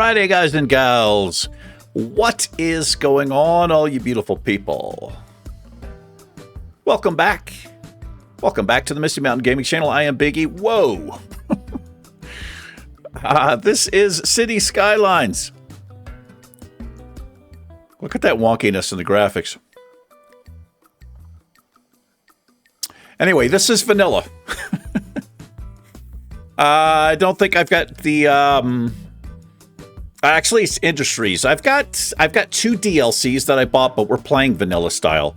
Friday, guys and gals. What is going on, all you beautiful people? Welcome back. Welcome back to the Misty Mountain Gaming channel. I am Biggie. Whoa. This is City Skylines. Look at that wonkiness in the graphics. Anyway, this is vanilla. I don't think I've got the actually it's Industries. I've got two DLCs that I bought, but we're playing vanilla style.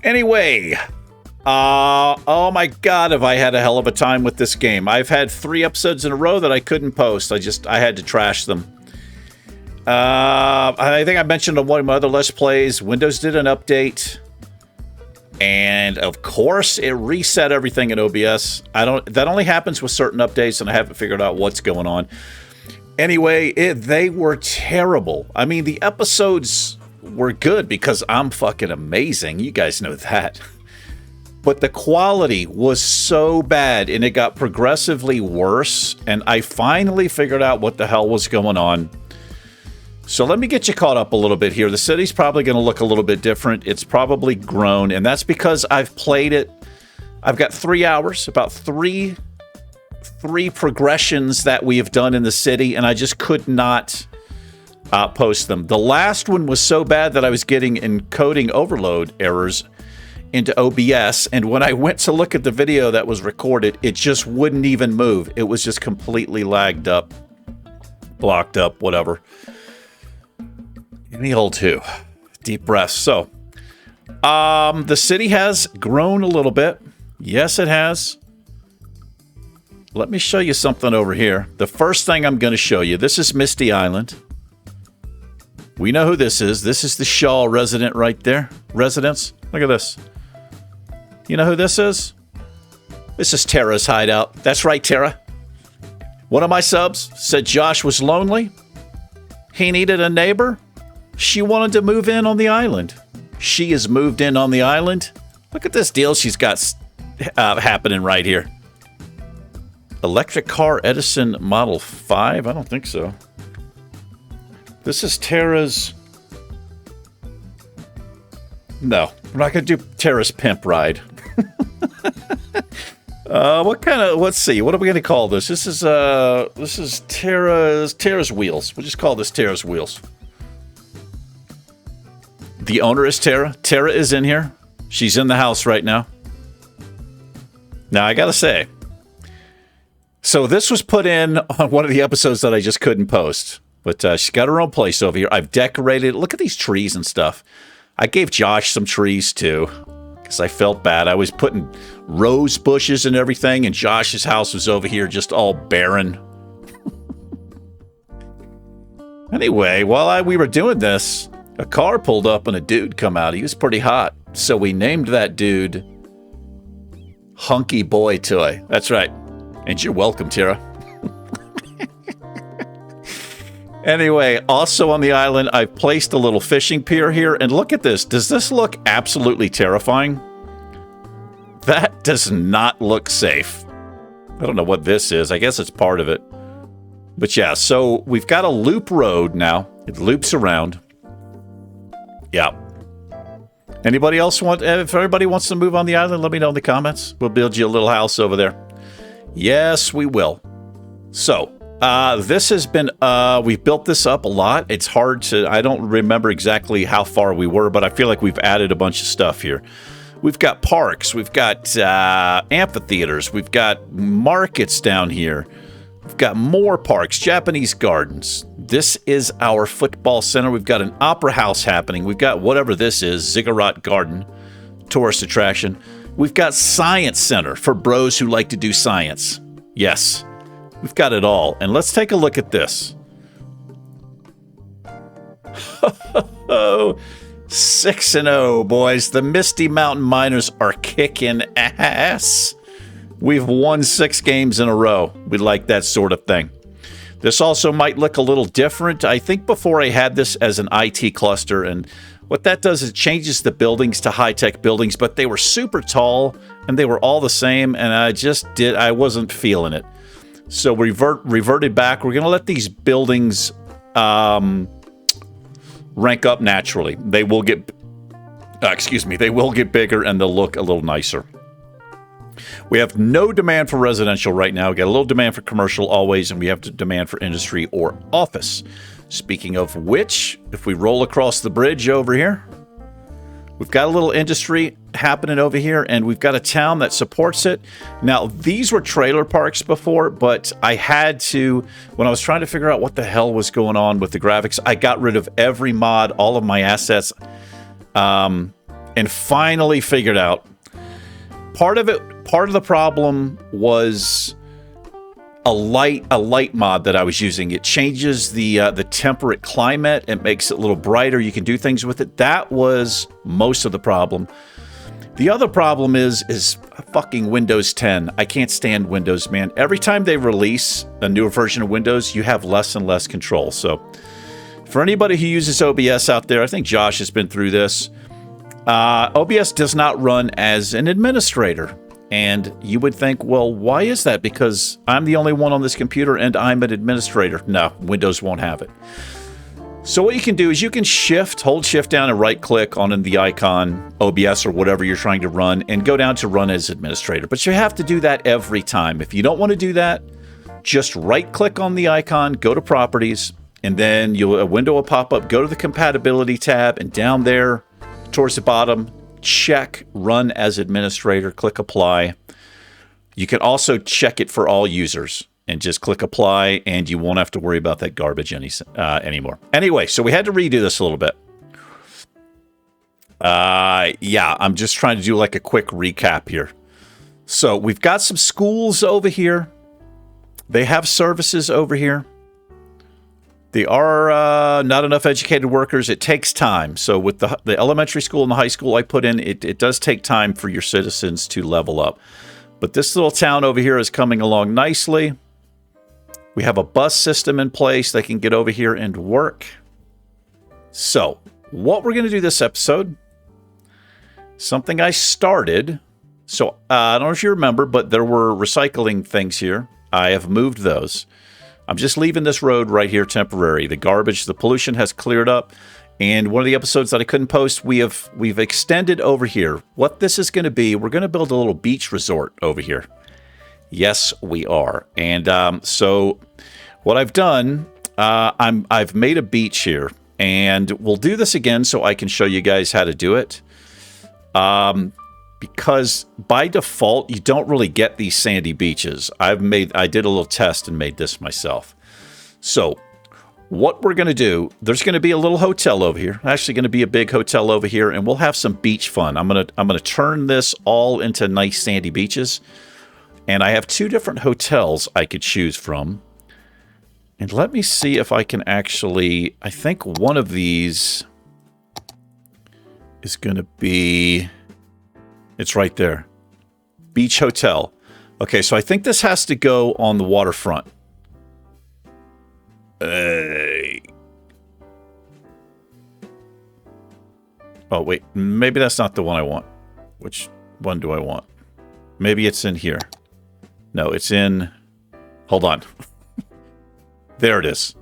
Anyway, oh my god, have I had a hell of a time with this game. I've had 3 episodes in a row that I couldn't post. I had to trash them. I think I mentioned on one of my other Let's Plays, Windows did an update. And of course, it reset everything in OBS. That only happens with certain updates, and I haven't figured out what's going on. Anyway, they were terrible. I mean, the episodes were good because I'm fucking amazing. You guys know that. But the quality was so bad, and it got progressively worse. And I finally figured out what the hell was going on. So let me get you caught up a little bit here. The city's probably going to look a little bit different. It's probably grown, and that's because I've played it. I've got 3 hours, about three progressions that we have done in the city, and I just could not post them. The last one was so bad that I was getting encoding overload errors into OBS, and when I went to look at the video that was recorded, it just wouldn't even move. It was just completely lagged up, blocked up, whatever. Any old two. Deep breaths. So, the city has grown a little bit. Yes, it has. Let me show you something over here. The first thing I'm going to show you, this is Misty Island. We know who this is. This is the Shaw resident right there. Residence. Look at this. You know who this is? This is Tara's hideout. That's right, Tara. One of my subs said Josh was lonely. He needed a neighbor. She wanted to move in on the island. She has moved in on the island. Look at this deal she's got happening right here. Electric car Edison Model 5? I don't think so. This is Tara's... No, we're not going to do Tara's pimp ride. What kind of... Let's see. What are we going to call this? This is Tara's wheels. We'll just call this Tara's wheels. The owner is Tara. Tara is in here. She's in the house right now. Now, I gotta say, so this was put in on one of the episodes that I just couldn't post. But she's got her own place over here. I've decorated. Look at these trees and stuff. I gave Josh some trees, too, because I felt bad. I was putting rose bushes and everything, and Josh's house was over here just all barren. Anyway, while we were doing this, a car pulled up and a dude come out. He was pretty hot. So we named that dude Hunky Boy Toy. That's right. And you're welcome, Tara. Anyway, also on the island, I've placed a little fishing pier here. And look at this. Does this look absolutely terrifying? That does not look safe. I don't know what this is. I guess it's part of it. But yeah, so we've got a loop road now. It loops around. Yeah. Anybody else want... If everybody wants to move on the island, let me know in the comments. We'll build you a little house over there. Yes, we will. So, this has been... we've built this up a lot. It's hard to... I don't remember exactly how far we were, but I feel like we've added a bunch of stuff here. We've got parks. We've got amphitheaters. We've got markets down here. We've got more parks, Japanese gardens. This is our football center. We've got an opera house happening. We've got whatever this is, Ziggurat Garden, tourist attraction. We've got Science Center for bros who like to do science. Yes, we've got it all. And let's take a look at this. 6-0, boys. The Misty Mountain Miners are kicking ass. We've won 6 games in a row. We like that sort of thing. This also might look a little different. I think before I had this as an IT cluster, and what that does is it changes the buildings to high-tech buildings, but they were super tall, and they were all the same, and I wasn't feeling it. So reverted back. We're going to let these buildings rank up naturally. They will get, they will get bigger and they'll look a little nicer. We have no demand for residential right now. We got a little demand for commercial always, and we have demand for industry or office. Speaking of which, if we roll across the bridge over here, we've got a little industry happening over here, and we've got a town that supports it. Now, these were trailer parks before, but I had to, when I was trying to figure out what the hell was going on with the graphics, I got rid of every mod, all of my assets, and finally figured out part of the problem was a light mod that I was using. It changes the temperate climate. It makes it a little brighter. You can do things with it. That was most of the problem. The other problem is fucking Windows 10. I can't stand Windows, man. Every time they release a newer version of Windows, you have less and less control. So for anybody who uses OBS out there, I think Josh has been through this. OBS does not run as an administrator. And you would think, well, why is that? Because I'm the only one on this computer and I'm an administrator. No, Windows won't have it. So what you can do is you can hold shift down and right click on the icon, OBS or whatever you're trying to run, and go down to run as administrator. But you have to do that every time. If you don't want to do that, just right click on the icon, go to properties, and then a window will pop up. Go to the compatibility tab, and down there towards the bottom, check run as administrator, click apply. You can also check it for all users and just click apply, and you won't have to worry about that garbage anymore. Anyway, so we had to redo this a little bit. Yeah, I'm just trying to do like a quick recap here. So we've got some schools over here. They have services over here. They are not enough educated workers. It takes time. So with the elementary school and the high school I put in, it does take time for your citizens to level up. But this little town over here is coming along nicely. We have a bus system in place. They can get over here and work. So what we're going to do this episode, something I started. So I don't know if you remember, but there were recycling things here. I have moved those. I'm just leaving this road right here temporary. The garbage, the pollution has cleared up. And one of the episodes that I couldn't post, we've extended over here. What this is going to be, we're going to build a little beach resort over here. Yes, we are. And so what I've done, I've made a beach here. And we'll do this again so I can show you guys how to do it. Because by default, you don't really get these sandy beaches. I did a little test and made this myself. So what we're going to do, there's going to be a little hotel over here. Actually going to be a big hotel over here, and we'll have some beach fun. I'm going to turn this all into nice sandy beaches. And I have two different hotels I could choose from. And let me see if I can actually, I think one of these is going to be, it's right there. Beach Hotel. Okay, so I think this has to go on the waterfront. Oh, wait. Maybe that's not the one I want. Which one do I want? Maybe it's in here. No, it's in... Hold on. There it is.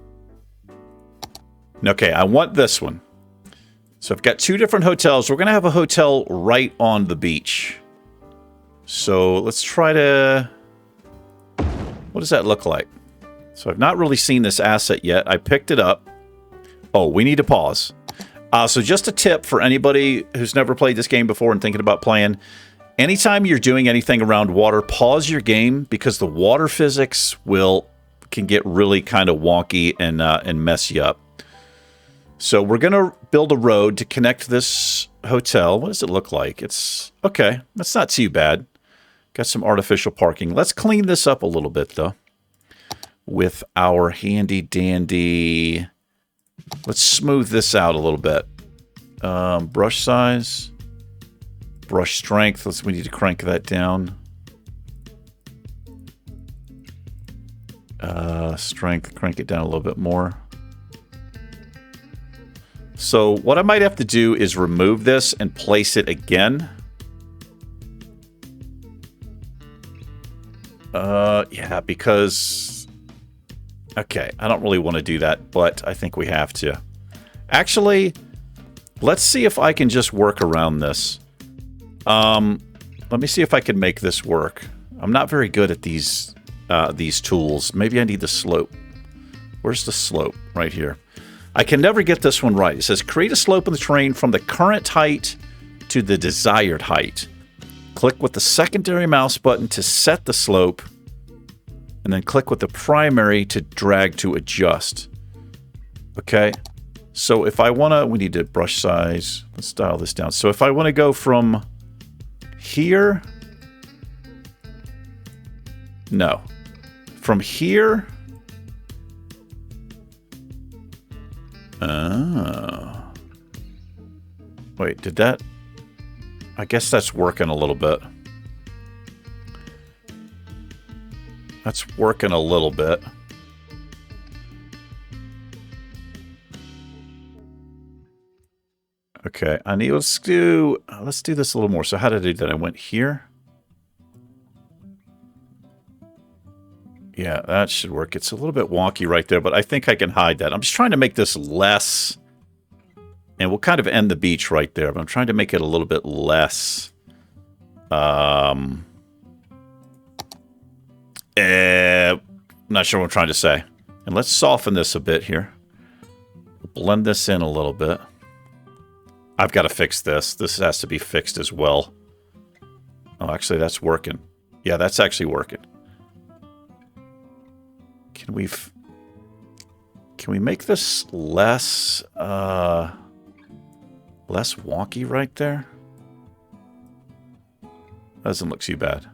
Okay, I want this one. So I've got two different hotels. We're going to have a hotel right on the beach. So let's try to... What does that look like? So I've not really seen this asset yet. I picked it up. Oh, we need to pause. So just a tip for anybody who's never played this game before and thinking about playing. Anytime you're doing anything around water, pause your game because the water physics can get really kind of wonky and mess you up. So we're going to build a road to connect this hotel. What does it look like? It's okay. That's not too bad. Got some artificial parking. Let's clean this up a little bit, though, with our handy dandy. Let's smooth this out a little bit. Brush size, brush strength. We need to crank that down. Strength, crank it down a little bit more. So what I might have to do is remove this and place it again. Yeah, because Okay, I don't really want to do that, but I think we have to. Actually, let's see if I can just work around this. Let me see if I can make this work. I'm not very good at these tools. Maybe I need the slope. Where's the slope? Right here. I can never get this one right. It says create a slope in the terrain from the current height to the desired height. Click with the secondary mouse button to set the slope, and then click with the primary to drag to adjust. Okay. So if I want to, we need to brush size. Let's dial this down. So if I want to go from here, no, from here. Oh. Wait, did that? I guess that's working a little bit. That's working a little bit. Okay, let's do this a little more. So how did I do that? I went here. Yeah, that should work. It's a little bit wonky right there, but I think I can hide that. I'm just trying to make this less, and we'll kind of end the beach right there, but I'm trying to make it a little bit less. I'm not sure what I'm trying to say. And let's soften this a bit here. Blend this in a little bit. I've got to fix this. This has to be fixed as well. Oh, actually, that's working. Yeah, that's actually working. Can we make this less wonky right there? Doesn't look too bad.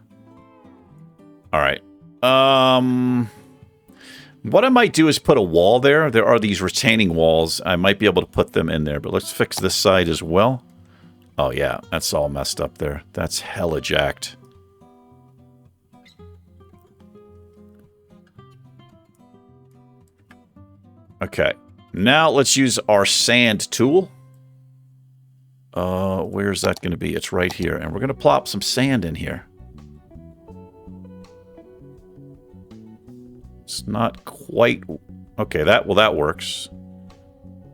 All right. What I might do is put a wall there. There are these retaining walls. I might be able to put them in there, but let's fix this side as well. Oh yeah, that's all messed up there. That's hella jacked. Okay, now let's use our sand tool. Where's that going to be? It's right here, and we're going to plop some sand in here. It's not quite... Okay, that works.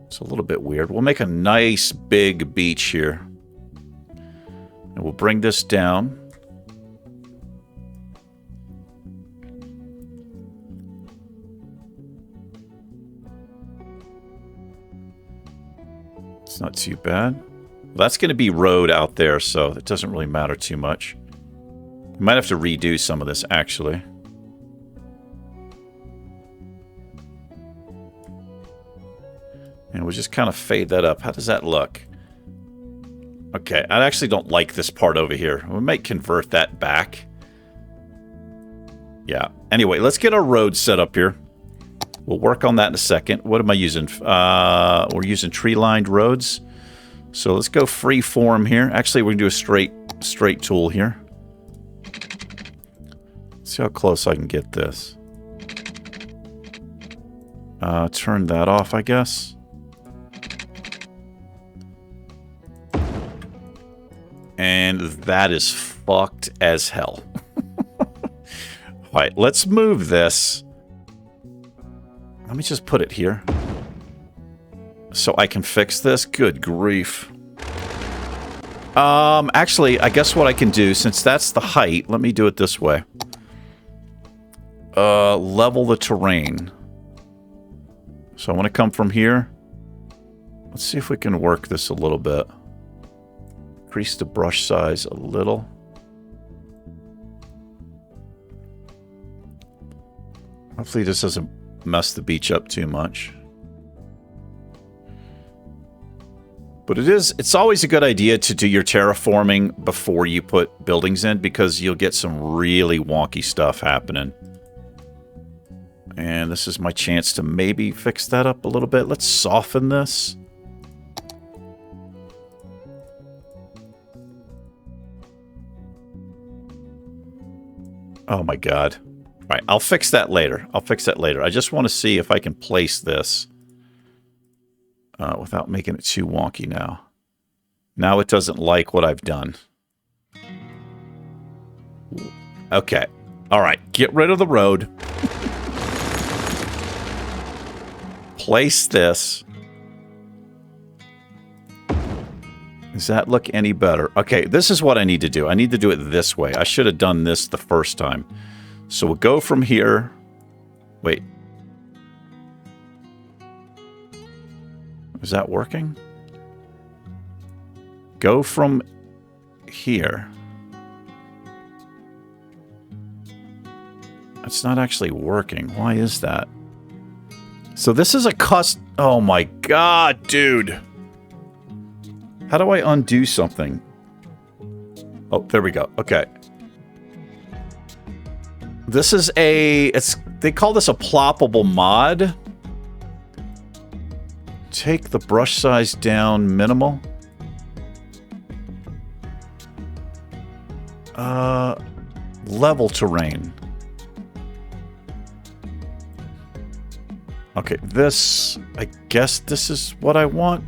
It's a little bit weird. We'll make a nice big beach here. And we'll bring this down. It's not too bad. Well, that's going to be road out there, so it doesn't really matter too much. We might have to redo some of this, actually. And we'll just kind of fade that up. How does that look? Okay, I actually don't like this part over here. We might convert that back. Yeah. Anyway, let's get our road set up here. We'll work on that in a second. What am I using? We're using tree-lined roads. So let's go free form here. Actually, we're going to do a straight tool here. Let's see how close I can get this. Turn that off, I guess. And that is fucked as hell. All right, let's move this. Let me just put it here. So I can fix this? Good grief. Actually, I guess what I can do, since that's the height, let me do it this way. Level the terrain. So I want to come from here. Let's see if we can work this a little bit. Increase the brush size a little. Hopefully this doesn't mess the beach up too much. But it's always a good idea to do your terraforming before you put buildings in, because you'll get some really wonky stuff happening. And this is my chance to maybe fix that up a little bit. Let's soften this. Oh my god. All right, I'll fix that later. I just want to see if I can place this without making it too wonky now. Now it doesn't like what I've done. Okay. All right, get rid of the road. place this. Does that look any better? Okay, this is what I need to do. I need to do it this way. I should have done this the first time. So we'll go from here. Wait. Is that working? Go from here. It's not actually working. Why is that? So this is a Oh my god, dude. How do I undo something? Oh, there we go. Okay. This is they call this a ploppable mod. Take the brush size down minimal. Level terrain. Okay, I guess this is what I want.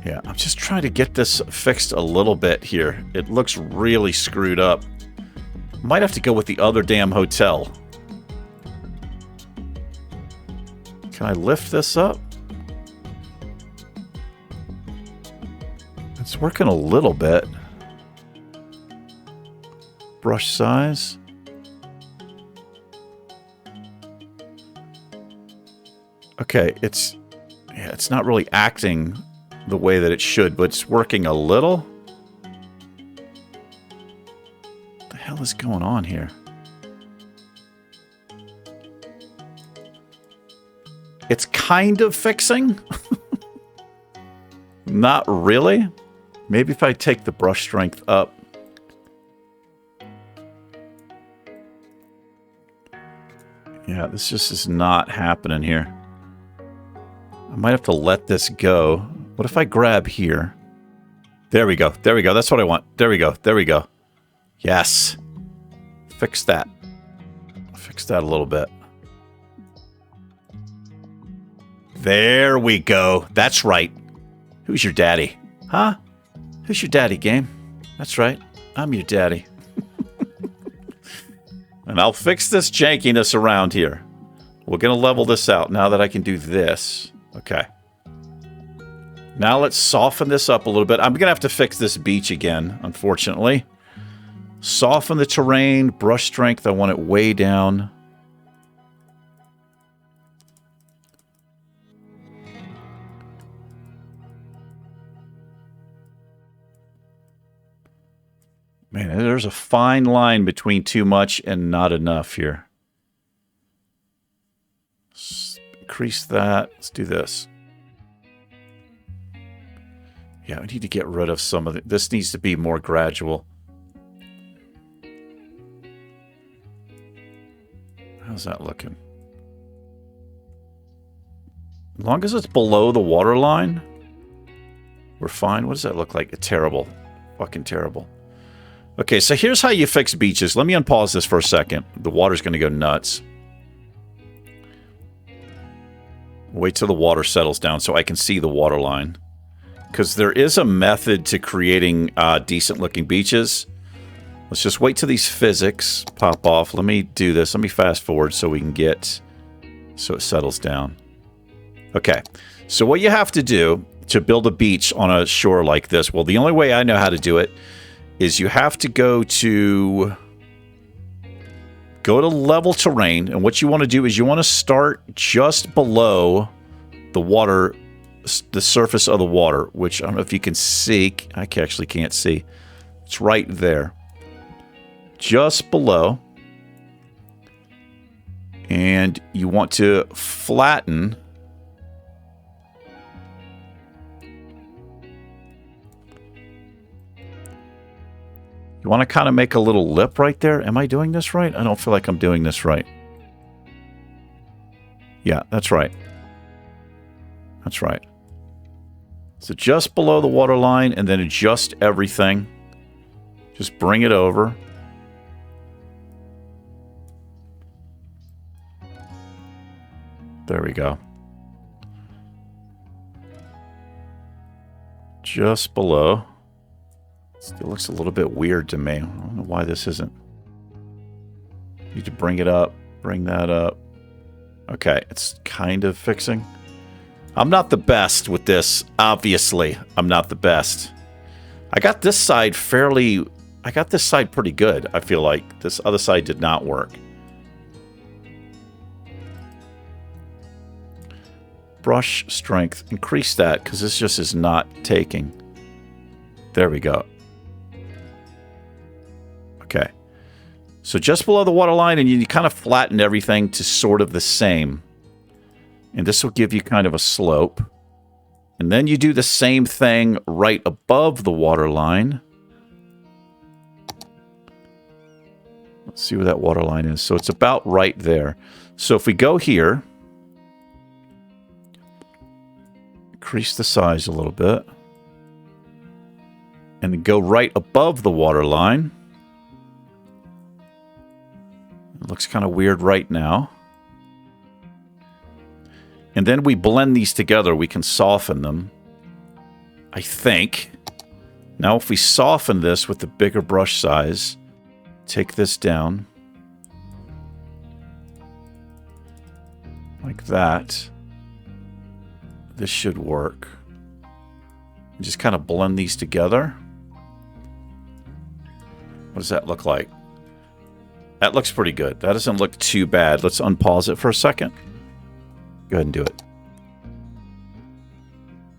Yeah, I'm just trying to get this fixed a little bit here. It looks really screwed up. Might have to go with the other damn hotel. Can I lift this up? It's working a little bit. Brush size. Okay, it's not really acting the way that it should, but it's working a little. What the hell is going on here? It's kind of fixing. Not really. Maybe if I take the brush strength up. Yeah, this just is not happening here. I might have to let this go. What if I grab here? There we go. There we go. That's what I want. There we go. There we go. Yes. Fix that. Fix that a little bit. There we go. That's right. Who's your daddy? Huh? Who's your daddy, game? That's right. I'm your daddy. And I'll fix this jankiness around here. We're going to level this out now that I can do this. Okay. Now let's soften this up a little bit. I'm going to have to fix this beach again, unfortunately. Soften the terrain, brush strength. I want it way down. Man, there's a fine line between too much and not enough here. Let's increase that. Let's do this. Yeah, I need to get rid of some of it. This needs to be more gradual. How's that looking? As long as it's below the water line, we're fine. What does that look like? Terrible. Fucking terrible. Okay, so here's how you fix beaches. Let me unpause this for a second. The water's going to go nuts. Wait till the water settles down so I can see the water line. Because there is a method to creating decent-looking beaches. Let's just wait till these physics pop off. Let me do this. Let me fast forward so we can get... so it settles down. Okay, so what you have to do to build a beach on a shore like this, well, the only way I know how to do it is you have to go to level terrain, and what you want to do is you want to start just below the water, the surface of the water, which I don't know if you can see. I actually can't see. It's right there. Just below. And you want to flatten. You want to kind of make a little lip right there. Am I doing this right? I don't feel like I'm doing this right. Yeah, that's right. That's right. So just below the water line, and then adjust everything. Just bring it over. There we go. Just below. Still looks a little bit weird to me. I don't know why this isn't. Need to bring it up. Bring that up. Okay, it's kind of fixing. I'm not the best with this. Obviously, I'm not the best. I got this side fairly... I got this side pretty good, I feel like. This other side did not work. Brush strength. Increase that, because this just is not taking. There we go. Okay. So just below the water line, and you kind of flatten everything to sort of the same. And this will give you kind of a slope. And then you do the same thing right above the water line. Let's see where that water line is. So it's about right there. So if we go here, increase the size a little bit, and then go right above the water line. It looks kind of weird right now. And then we blend these together. We can soften them, I think. Now if we soften this with the bigger brush size, take this down. Like that. This should work. And just kind of blend these together. What does that look like? That looks pretty good. That doesn't look too bad. Let's unpause it for a second. Go ahead and do it.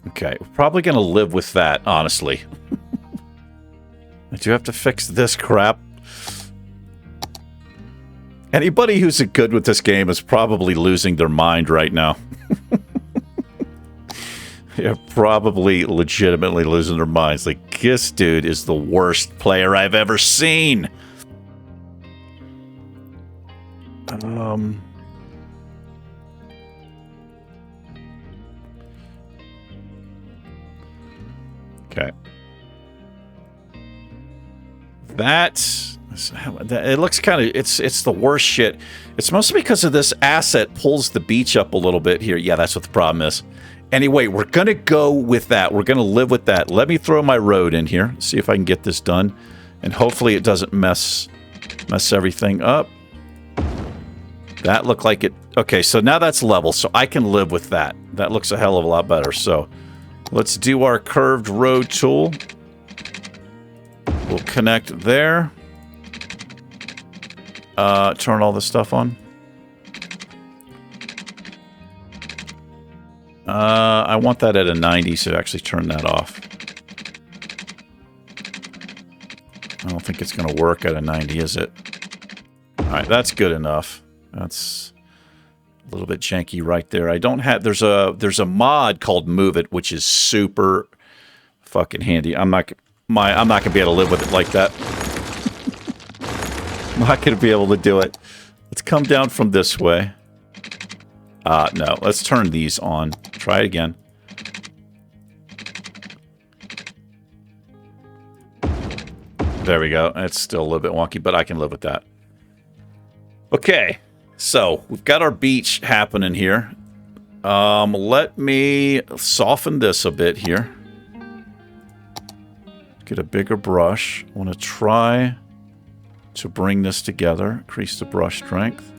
Okay, we're probably going to live with that, honestly. I do have to fix this crap. Anybody who's good with this game is probably losing their mind right now. They're probably legitimately losing their minds. Like, this dude is the worst player I've ever seen. Okay. It looks kind of, it's the worst shit. It's mostly because of this asset pulls the beach up a little bit here. Yeah, that's what the problem is. Anyway, we're going to go with that. We're going to live with that. Let me throw my road in here. See if I can get this done. And hopefully it doesn't mess everything up. That looked like it. Okay, so now that's level, so I can live with that. That looks a hell of a lot better. So let's do our curved road tool. We'll connect there. Turn all this stuff on. I want that at a 90, so actually turn that off. I don't think it's going to work at a 90, is it? Alright, that's good enough. That's a little bit janky right there. I don't have... There's a mod called Move It, which is super fucking handy. I'm not going to be able to live with it like that. I'm not going to be able to do it. Let's come down from this way. No. Let's turn these on. Try it again. There we go. It's still a little bit wonky, but I can live with that. Okay. So, we've got our beach happening here. Let me soften this a bit here. Get a bigger brush. I want to try to bring this together. Increase the brush strength.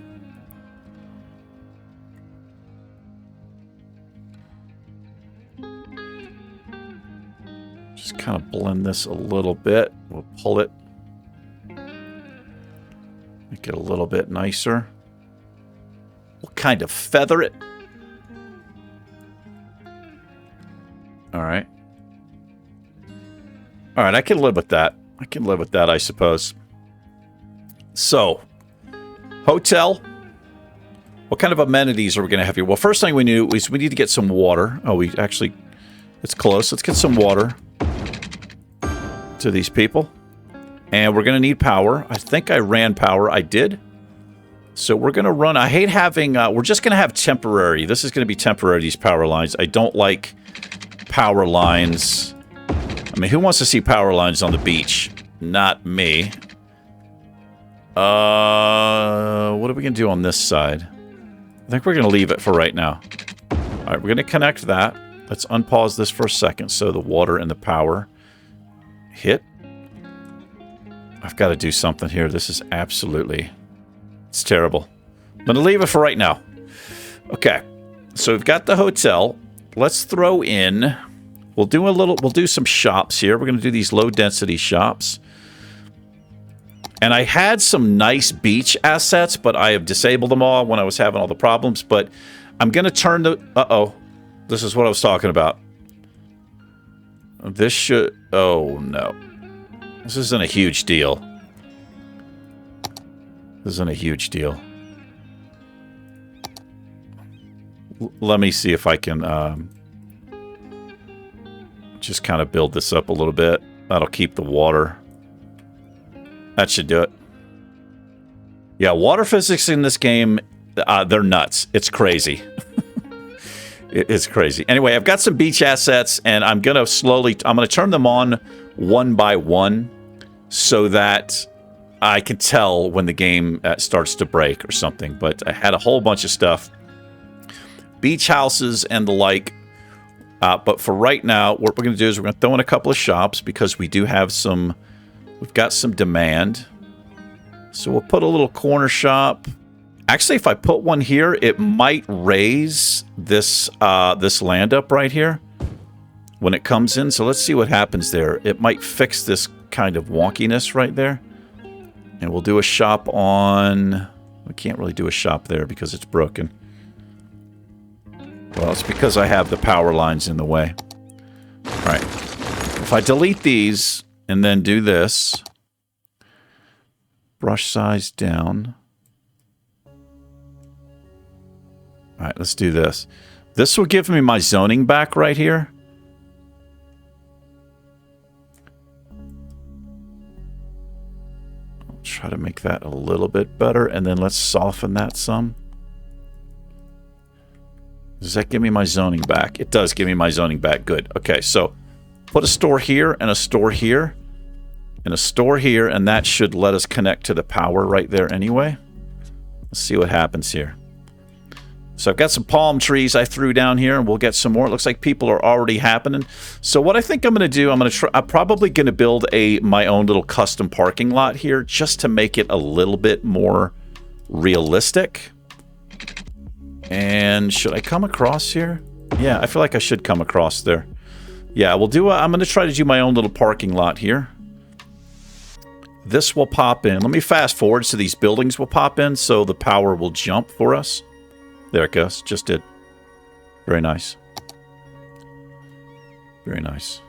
Just kind of blend this a little bit. We'll pull it. Make it a little bit nicer. We'll kind of feather it. Alright. Alright, I can live with that. I can live with that, I suppose. So, hotel. What kind of amenities are we going to have here? Well, first thing we knew is we need to get some water. Oh, we actually... It's close. Let's get some water to these people. And we're going to need power. I think I ran power. I did. So we're going to run... I hate having... we're just going to have temporary. This is going to be temporary, these power lines. I don't like power lines. I mean, who wants to see power lines on the beach? Not me. What are we going to do on this side? I think we're going to leave it for right now. All right, we're going to connect that. Let's unpause this for a second so the water and the power hit. I've got to do something here. This is absolutely... It's terrible. I'm going to leave it for right now. Okay. So we've got the hotel. Let's throw in... We'll do some shops here. We're going to do these low-density shops. And I had some nice beach assets, but I have disabled them all when I was having all the problems. But I'm going to turn the... Uh-oh. This is what I was talking about. This should... Oh, no. This isn't a huge deal. This isn't a huge deal. Let me see if I can just kind of build this up a little bit. That'll keep the water. That should do it. Yeah, water physics in this game, they're nuts. It's crazy. It's crazy. Anyway, I've got some beach assets, and I'm going to turn them on one by one so that I can tell when the game starts to break or something. But I had a whole bunch of stuff. Beach houses and the like. But for right now, what we're going to do is we're going to throw in a couple of shops because we do have some... We've got some demand. So we'll put a little corner shop. Actually, if I put one here, it might raise this this land up right here when it comes in. So let's see what happens there. It might fix this kind of wonkiness right there. And we'll do a shop on... We can't really do a shop there because it's broken. Well, it's because I have the power lines in the way. All right. If I delete these and then do this, brush size down. All right, let's do this. This will give me my zoning back right here. I'll try to make that a little bit better, and then let's soften that some. Does that give me my zoning back? It does give me my zoning back. Good. Okay, so put a store here and a store here and a store here, and that should let us connect to the power right there anyway. Let's see what happens here. So I've got some palm trees I threw down here, and we'll get some more. It looks like people are already happening. So what I think I'm going to do, I'm probably going to build my own little custom parking lot here just to make it a little bit more realistic. And should I come across here? Yeah, I feel like I should come across there. Yeah, we'll do I'm going to try to do my own little parking lot here. This will pop in. Let me fast forward so these buildings will pop in so the power will jump for us. There it goes. Just did. Very nice. Very nice.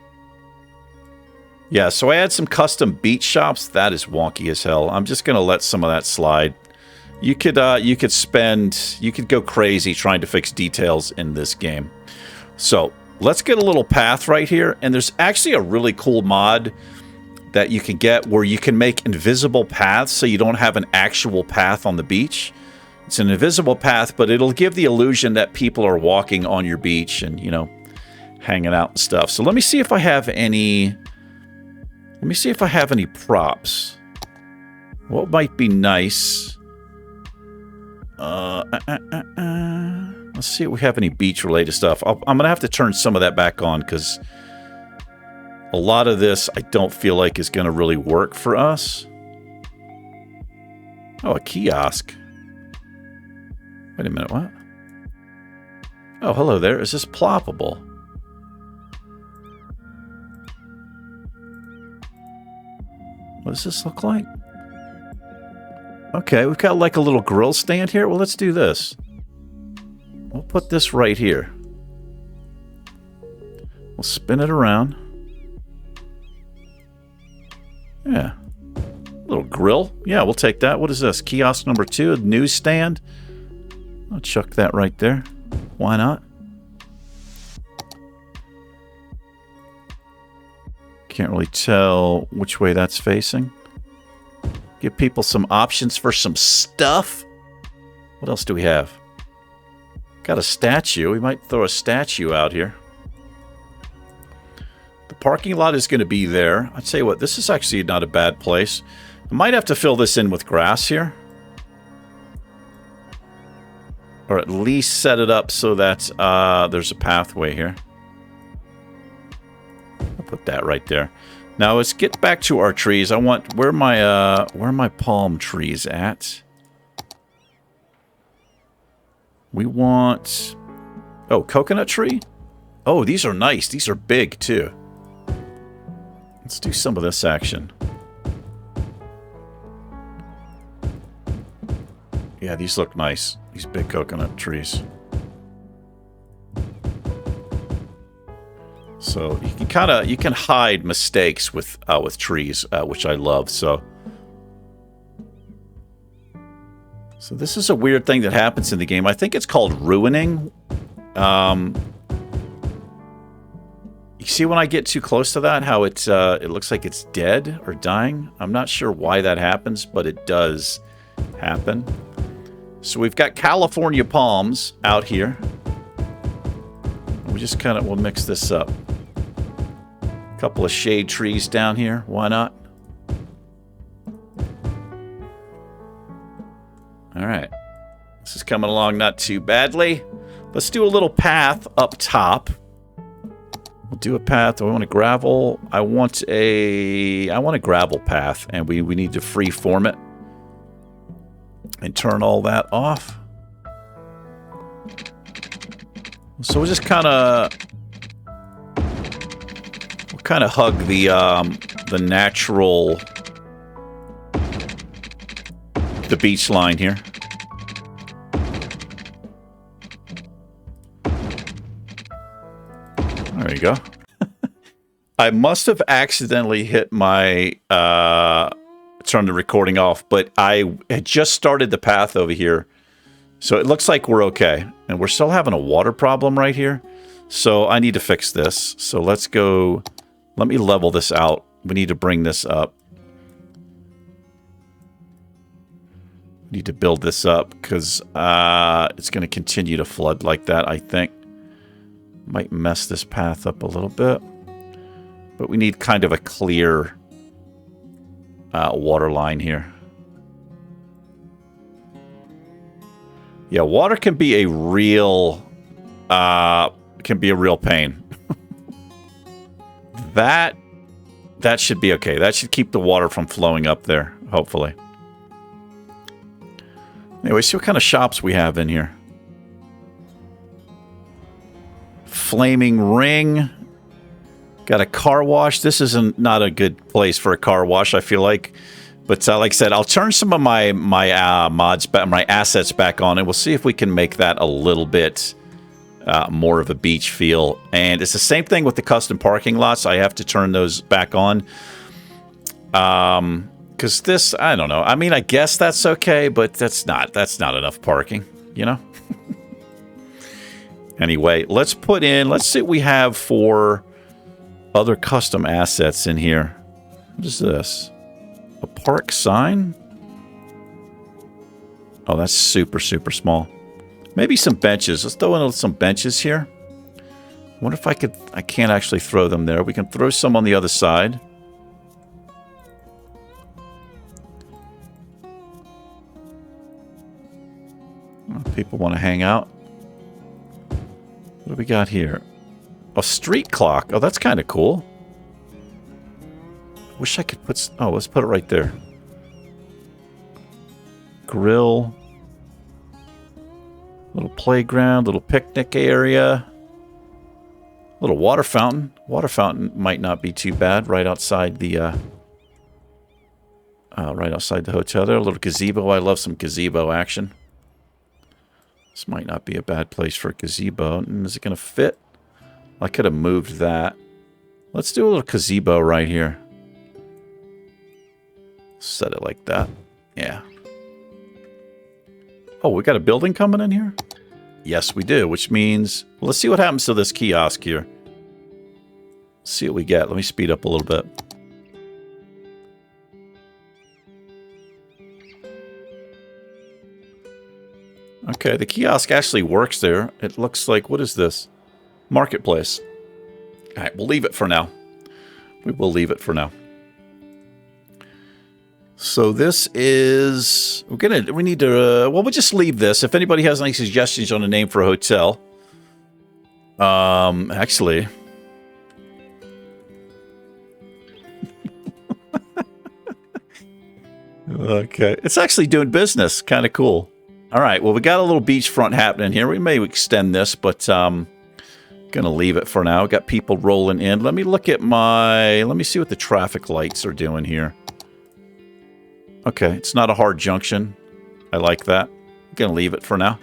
Yeah, so I had some custom beach shops. That is wonky as hell. I'm just going to let some of that slide. You could go crazy trying to fix details in this game. So let's get a little path right here. And there's actually a really cool mod that you can get where you can make invisible paths so you don't have an actual path on the beach. It's an invisible path, but it'll give the illusion that people are walking on your beach and, you know, hanging out and stuff. So let me see if I have any... Let me see if I have any props. What might be nice... Let's see if we have any beach-related stuff. I'm going to have to turn some of that back on because a lot of this I don't feel like is going to really work for us. Oh, a kiosk. Wait a minute, what? Oh, hello there. Is this ploppable? What does this look like? Okay, we've got like a little grill stand here. Well, let's do this. We'll put this right here. We'll spin it around. Yeah. Little grill. Yeah, we'll take that. What is this? Kiosk number 2, a newsstand. I'll chuck that right there. Why not? Can't really tell which way that's facing. Give people some options for some stuff. What else do we have? Got a statue. We might throw a statue out here. The parking lot is going to be there. I'd say what, this is actually not a bad place. I might have to fill this in with grass here. Or at least set it up so that there's a pathway here. I'll put that right there. Now let's get back to our trees. I want where are my palm trees at? We want... Oh, coconut tree? Oh, these are nice. These are big, too. Let's do some of this action. Yeah, these look nice. These big coconut trees. So you can hide mistakes with trees, which I love. So this is a weird thing that happens in the game. I think it's called ruining. You see when I get too close to that, how it looks like it's dead or dying? I'm not sure why that happens, but it does happen. So we've got California palms out here. We just we'll mix this up. A couple of shade trees down here. Why not? All right. This is coming along not too badly. Let's do a little path up top. We'll do a path. Do I want a gravel? I want a gravel path, and we need to free form it and turn all that off. So we'll just kind of hug the natural beach line here. There you go. I must have accidentally hit my turn the recording off, but I had just started the path over here. So it looks like we're okay. And we're still having a water problem right here. So I need to fix this. So let's go. Let me level this out. We need to bring this up. We need to build this up because it's going to continue to flood like that, I think. Might mess this path up a little bit. But we need kind of a clear water line here. Yeah, water can be a real pain. That should be okay. That should keep the water from flowing up there, hopefully. Anyway, see what kind of shops we have in here. Flaming Ring. Got a car wash. This isn't not a good place for a car wash, I feel like. But like I said, I'll turn some of my mods, my assets back on, and we'll see if we can make that a little bit more of a beach feel. And it's the same thing with the custom parking lots. I have to turn those back on. Because this, I don't know. I mean, I guess that's okay, but that's not enough parking, you know? Anyway, let's see what we have for other custom assets in here. What is this? A park sign? Oh, that's super, super small. Maybe some benches. Let's throw in some benches here. I wonder if I can't actually throw them there. We can throw some on the other side. Oh, people want to hang out. What do we got here? A street clock. Oh, that's kind of cool. Wish I could put... Oh, let's put it right there. Grill. Little playground, little picnic area. Little water fountain. Water fountain might not be too bad right outside the hotel there. A little gazebo. I love some gazebo action. This might not be a bad place for a gazebo. Is it going to fit? I could have moved that. Let's do a little gazebo right here. Set it like that. Yeah. Oh, we got a building coming in here? Yes, we do, which means... Well, let's see what happens to this kiosk here. Let's see what we get. Let me speed up a little bit. Okay, the kiosk actually works there. It looks like... What is this? Marketplace. All right, we'll leave it for now. We will leave it for now. So this is... We need to... well, we'll just leave this. If anybody has any suggestions on a name for a hotel... actually... Okay. It's actually doing business. Kind of cool. All right, well, we got a little beachfront happening here. We may extend this, but going to leave it for now. Got people rolling in. Let me look at my... Let me see what the traffic lights are doing here. Okay, it's not a hard junction. I like that. Going to leave it for now.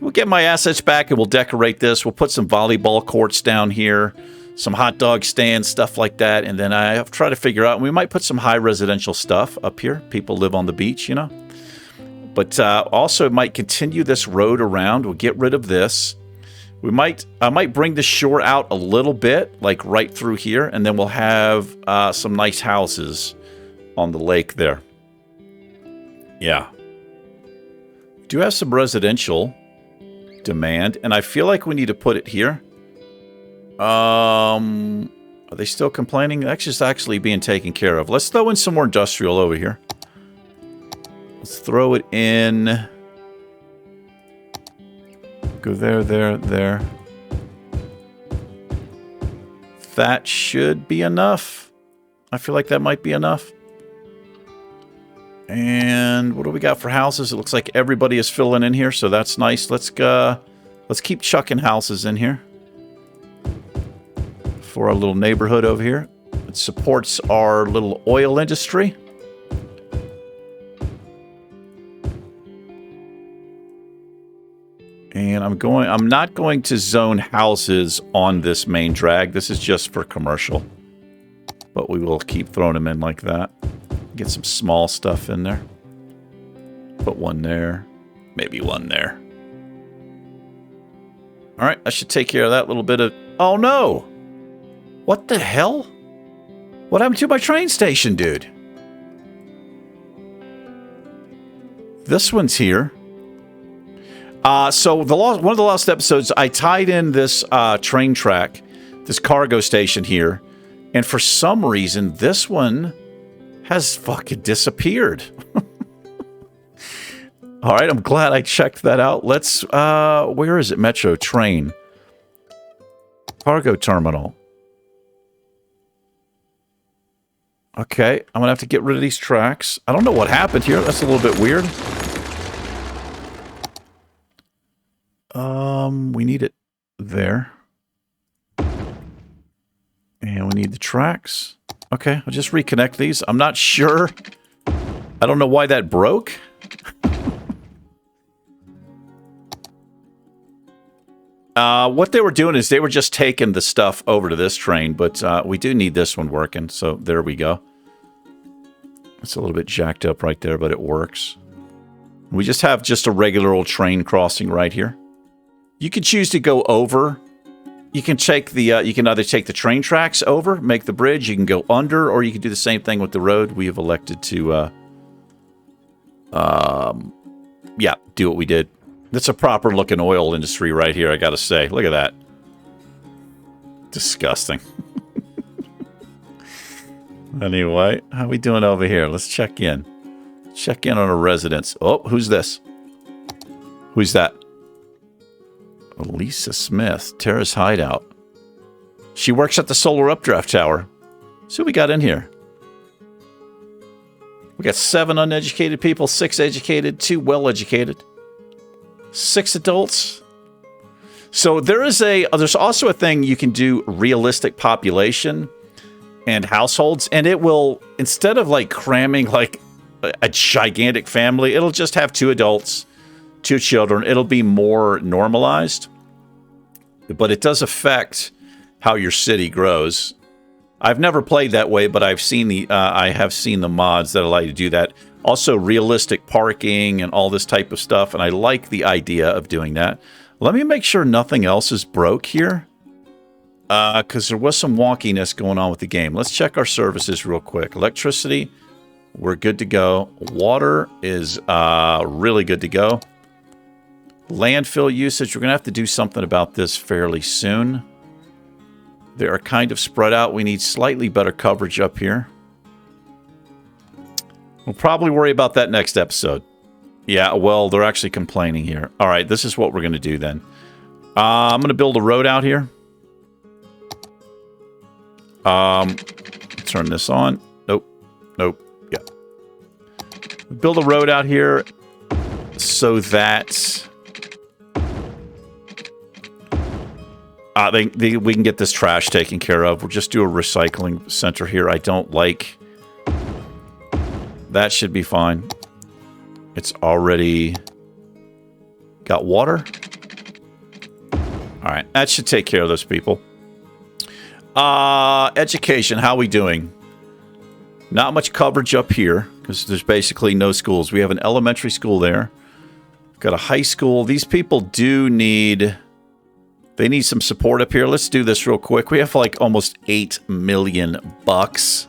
We'll get my assets back and we'll decorate this. We'll put some volleyball courts down here, some hot dog stands, stuff like that. And then I'll try to figure out, we might put some high residential stuff up here. People live on the beach, you know. But also might continue this road around. We'll get rid of this. I might bring the shore out a little bit, like right through here. And then we'll have some nice houses on the lake there. Yeah. Do have some residential demand, and I feel like we need to put it here. Are they still complaining? That's just actually being taken care of. Let's throw in some more industrial over here. Let's throw it in. Go there, there, there. That should be enough. I feel like that might be enough. And what do we got for houses? It looks like everybody is filling in here, so that's nice. Let's keep chucking houses in here for our little neighborhood over here. It supports our little oil industry. And I'm not going to zone houses on this main drag. This is just for commercial. But we will keep throwing them in like that. Get some small stuff in there. Put one there. Maybe one there. All right, I should take care of that little bit of... Oh, no! What the hell? What happened to my train station, dude? This one's here. So one of the last episodes, I tied in this train track, this cargo station here, and for some reason, this one has fucking disappeared. All right, I'm glad I checked that out. Let's, where is it? Metro train. Cargo terminal. Okay, I'm going to have to get rid of these tracks. I don't know what happened here. That's a little bit weird. We need it there. And we need the tracks. Okay, I'll just reconnect these. I'm not sure. I don't know why that broke. What they were doing is they were just taking the stuff over to this train, but we do need this one working, so there we go. It's a little bit jacked up right there, but it works. We just have just a regular old train crossing right here. You can choose to go over. You can take the. You can either take the train tracks over, make the bridge. You can go under, or you can do the same thing with the road. We have elected to, yeah, do what we did. That's a proper looking oil industry right here. I got to say, look at that. Disgusting. Anyway, how we doing over here? Let's check in. Check in on a residence. Oh, who's this? Who's that? Lisa Smith, Terrace Hideout. She works at the Solar Updraft Tower. So we got in here. We got 7 uneducated people, 6 educated, 2 well-educated, 6 adults. So there's also a thing you can do, realistic population and households, and it will, instead of like cramming like a gigantic family, it'll just have 2 adults, 2 children. It'll be more normalized, but it does affect how your city grows. I've never played that way, but I've seen I have seen the mods that allow you to do that. Also, realistic parking and all this type of stuff, and I like the idea of doing that. Let me make sure nothing else is broke here, because there was some wonkiness going on with the game. Let's check our services real quick. Electricity, we're good to go. Water is really good to go. Landfill usage, we're going to have to do something about this fairly soon. They are kind of spread out. We need slightly better coverage up here. We'll probably worry about that next episode. Yeah, well, they're actually complaining here. All right, this is what we're going to do then. I'm going to build a road out here. Turn this on. Nope. Nope. Yeah. Build a road out here. so that we can get this trash taken care of. We'll just do a recycling center here. I don't like... That should be fine. It's already got water. All right, that should take care of those people. Education, how are we doing? Not much coverage up here because there's basically no schools. We have an elementary school there. Got a high school. These people do need... They need some support up here. Let's do this real quick. We have like almost $8 million bucks.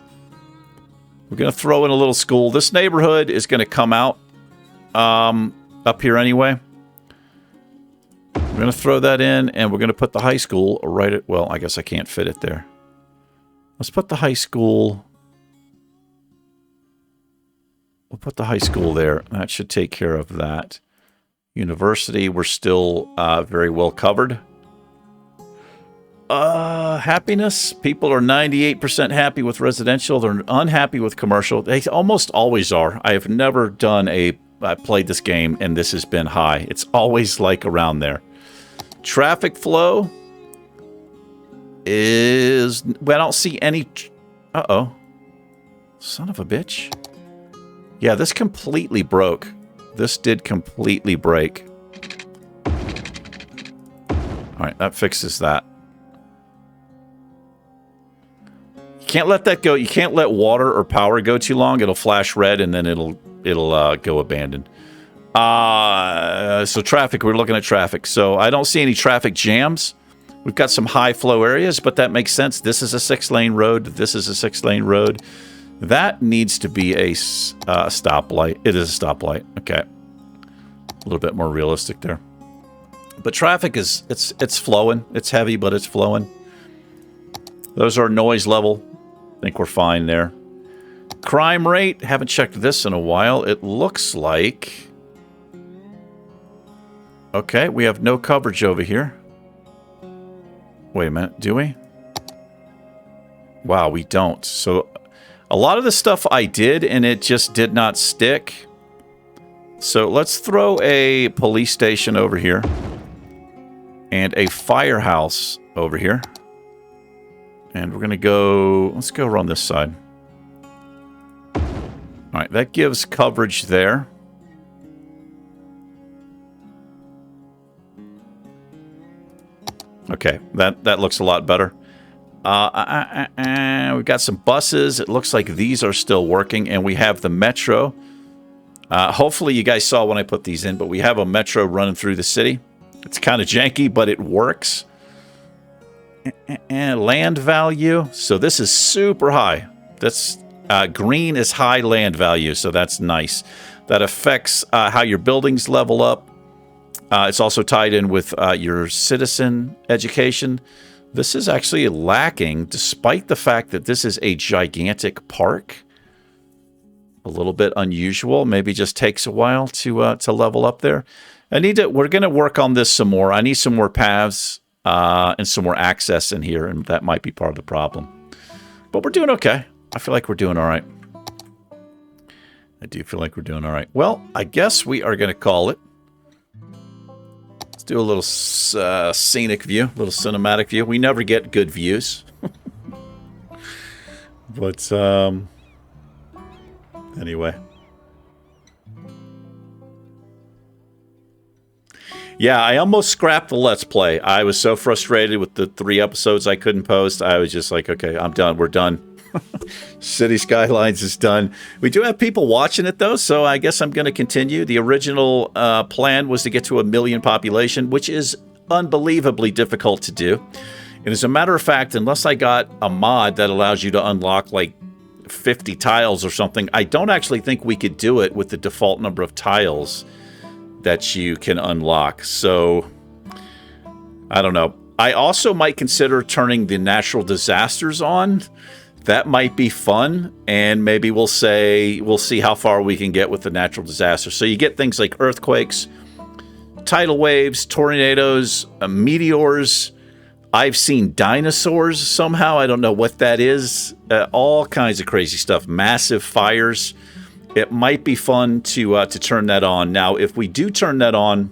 We're going to throw in a little school. This neighborhood is going to come out up here anyway. We're going to throw that in, and we're going to put the high school right at... Well, I guess I can't fit it there. Let's put the high school... We'll put the high school there. That should take care of that. University, we're still very well covered. Happiness. People are 98% happy with residential. They're unhappy with commercial. They almost always are. I have never done I played this game and this has been high. It's always like around there. Traffic flow is... Well, I don't see any... Uh-oh. Son of a bitch. Yeah, this completely broke. This did completely break. All right, that fixes that. You can't let that go. You can't let water or power go too long. It'll flash red and then it'll go abandoned. So traffic, we're looking at traffic. So I don't see any traffic jams. We've got some high flow areas, but that makes sense. This is a 6-lane road. This is a 6-lane road. That needs to be a stoplight. It is a stoplight. Okay. A little bit more realistic there. But traffic is, it's flowing. It's heavy, but it's flowing. Those are noise level. I think we're fine there. Crime rate. Haven't checked this in a while. It looks like... Okay, we have no coverage over here. Wait a minute. Do we? Wow, we don't. So... A lot of the stuff I did, and it just did not stick. So let's throw a police station over here. And a firehouse over here. And we're going to go... Let's go around this side. Alright, that gives coverage there. Okay, that looks a lot better. We've got some buses. It looks like these are still working, and we have the metro. Hopefully you guys saw when I put these in, but we have a metro running through the city. It's kind of janky, but it works. And land value. So this is super high. That's green is high land value, so that's nice. That affects how your buildings level up. It's also tied in with your citizen education. This is actually lacking, despite the fact that this is a gigantic park. A little bit unusual. Maybe just takes a while to level up there. We're going to work on this some more. I need some more paths and some more access in here, and that might be part of the problem. But we're doing okay. I feel like we're doing all right. I do feel like we're doing all right. Well, I guess we are going to call it. Let's do a little scenic view, a little cinematic view. We never get good views. But, anyway. Yeah, I almost scrapped the Let's Play. I was so frustrated with the 3 episodes I couldn't post. I was just like, okay, I'm done. We're done. City Skylines is done. We do have people watching it, though, so I guess I'm going to continue. The original plan was to get to 1 million population, which is unbelievably difficult to do. And as a matter of fact, unless I got a mod that allows you to unlock, like, 50 tiles or something, I don't actually think we could do it with the default number of tiles that you can unlock. So, I don't know. I also might consider turning the natural disasters on. That might be fun, and maybe we'll see how far we can get with the natural disasters. So you get things like earthquakes, tidal waves, tornadoes, meteors. I've seen dinosaurs somehow. I don't know what that is. All kinds of crazy stuff. Massive fires. it might be fun to turn that on. Now, if we do turn that on,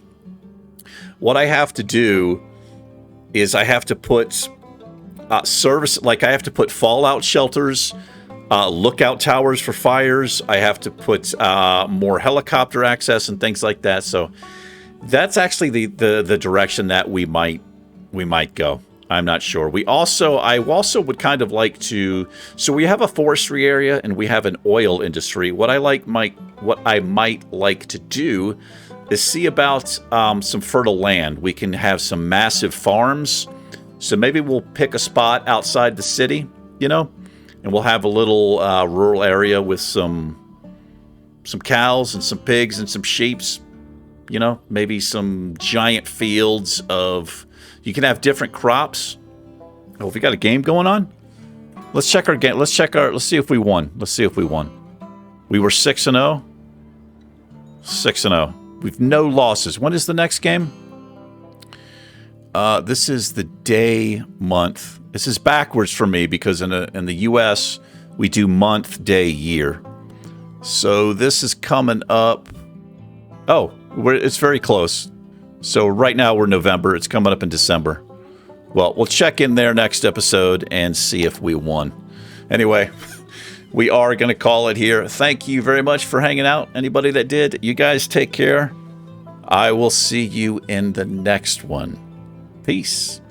what I have to do is I have to put service, like I have to put fallout shelters, lookout towers for fires. I have to put more helicopter access and things like that. So that's actually the direction that we might go. I'm not sure. I also would kind of like to. So we have a forestry area and we have an oil industry. What I might like to do is see about some fertile land. We can have some massive farms. So maybe we'll pick a spot outside the city, you know, and we'll have a little rural area with some cows and some pigs and some sheeps. You know, maybe some giant fields of. You can have different crops. Oh, have we got a game going on? Let's check our game. Let's see if we won. We were 6-0. 6-0. We've no losses. When is the next game? This is the day, month. This is backwards for me because in the US, we do month, day, year. So this is coming up. Oh, it's very close. So right now we're November. It's coming up in December. Well, we'll check in there next episode and see if we won. Anyway, we are going to call it here. Thank you very much for hanging out. Anybody that did, you guys take care. I will see you in the next one. Peace.